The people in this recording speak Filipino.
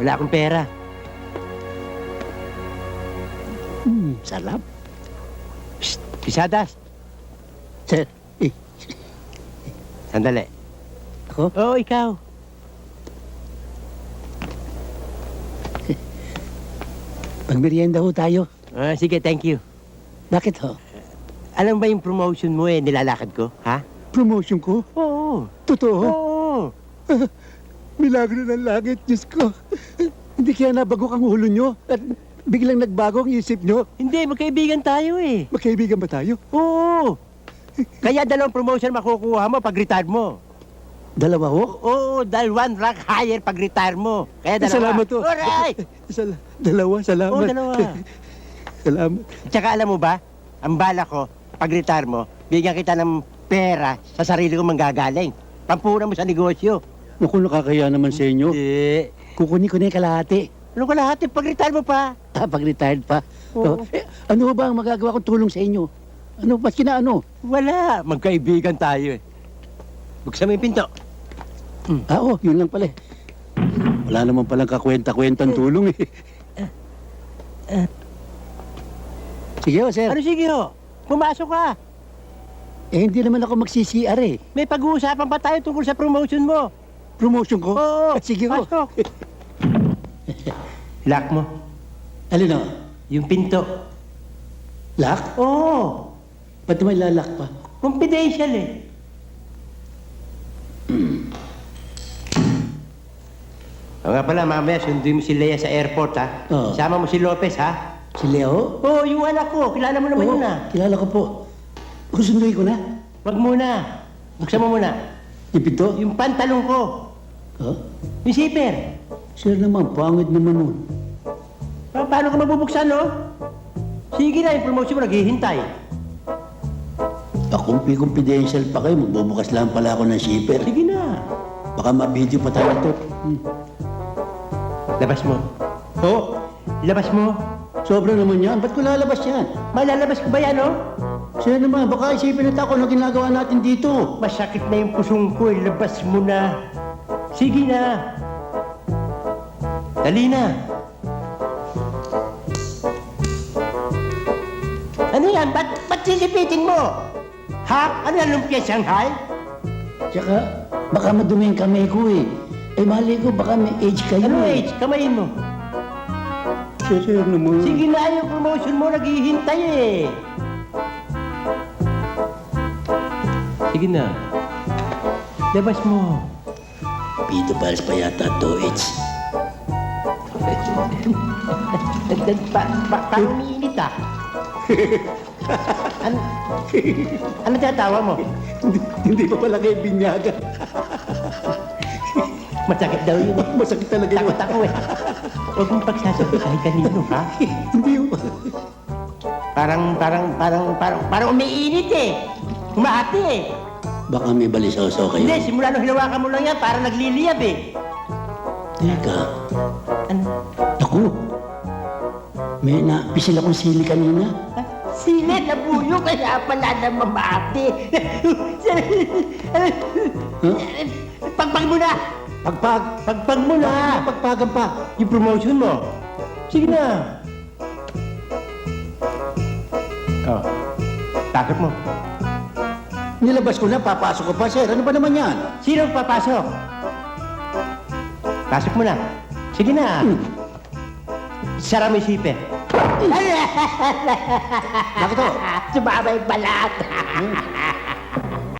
Wala akong pera. Sarap. Psst! Pisadas! Sir, Sandali. ako? Oo, ikaw. Magmerienda ho tayo. Ah, sige, thank you. Bakit ho? Alam ba yung promotion mo nilalakad ko? Ha? Promotion ko? Oo. Totoo? Oo. Milagro ng langit, Diyos ko. Hindi kaya nabagok ang ulo nyo at biglang nagbago ang isip nyo. Hindi, magkaibigan tayo eh. Magkaibigan ba tayo? Oo. Kaya 2 promotion makukuha mo pag retire mo. Dalawa ho? Oo, dahil 1 rank higher pag retire mo. Kaya 2. Salamat ho. Alright! Dalawa, salamat. Oo, 2. Salamat. Tsaka alam mo ba, ang bala ko, pag retire mo, bigyan kita ng pera sa sarili ko manggagaling. Pampunan mo sa negosyo. Naku, nakakaya naman sa inyo. Hindi. Kukunin ko na yung kalahati. Ano ka lahat? Pag retire mo pa. Pag retired pa. Oo. Ano ba ang magagawa kong tulong sa inyo? Ano, maski na ano? Wala. Magkaibigan tayo eh. Buksan mo yung pinto. Yun lang pala. Wala naman palang kakwenta-kwentang tulong eh. Sige ho, sir. Ano sige ho? Pumasok ka. Hindi naman ako magsi-CR eh. May pag-uusapan pa tayo tungkol sa promotion mo. Promotion ko? Oo. Sige ho. Pasok. Lock mo. Alin na? Yung pinto. Lock? Oo. Ba't may lalak pa? Confidential eh. O nga pala, mamaya sunduin mo si Lea sa airport ha. Oo. Sama mo si Lopez ha. Si Leo? Oo, yung anak ko. Kilala mo naman Oo, yun ah. kilala ko po. Kusunduin ko na. Wag muna. Buksan mo muna. Yung pinto? Yung pantalong ko. Huh? Yung zipper. Sir naman, pangit naman nun. Paano ka mabubuksan, no? Sige na, yung promotion mo naghihintay. Confidential pa kayo, magbubukas lang pala ako ng zipper. Sige na. Baka ma-video pa tayo ito. Labas mo. Oo. Labas mo. Sobra naman yan, ba't ko lalabas yan? Malalabas ko ba yan, no? Sir naman, baka isipin na ako na ginagawa natin dito. Masakit na yung pusong ko, labas mo na. Sige na. Dali na. Ano yan? Ba't sisipitin mo? Ha? Ano yan, lumpia Shanghai? Tsaka, baka madumi yung kamay ko eh. Eh, mali ko, baka may age kayo Ano eh. age? Kamayin mo. Sir naman. Sige na, yung promotion mo naghihintay eh. Sige na. Labas mo. Pito Pals pa yata to, age. Parang umiinit ah. Ano tinatawa mo? Hindi pa pala kayo binyaga. Masakit daw yun eh. Masakit talaga yun. Takot ako eh. Huwag mong pagsasabi kahit kanino ha. Hindi yun. Parang umiinit eh. Humahati eh. Baka may balisaw-saw kayo. Hindi, simula nung hinawakan mo lang yan, parang nagliliyab eh. Teka, Ano? ako. May napisil akong sili kanina. Sila na buyo, kaya pala na mamati. Huh? Pagpag mo na! Pagpag. Pagpag mo na! Pagpagan pa. Yung promotion mo. Sige na. Oh. Pasok mo. Nilabas ko na, papasok ko pa, sir. Ano ba naman yan? Sino papasok? Pasok mo na. Sige na. Sara mo yung sipe. Bakit to? Sumama yung balat.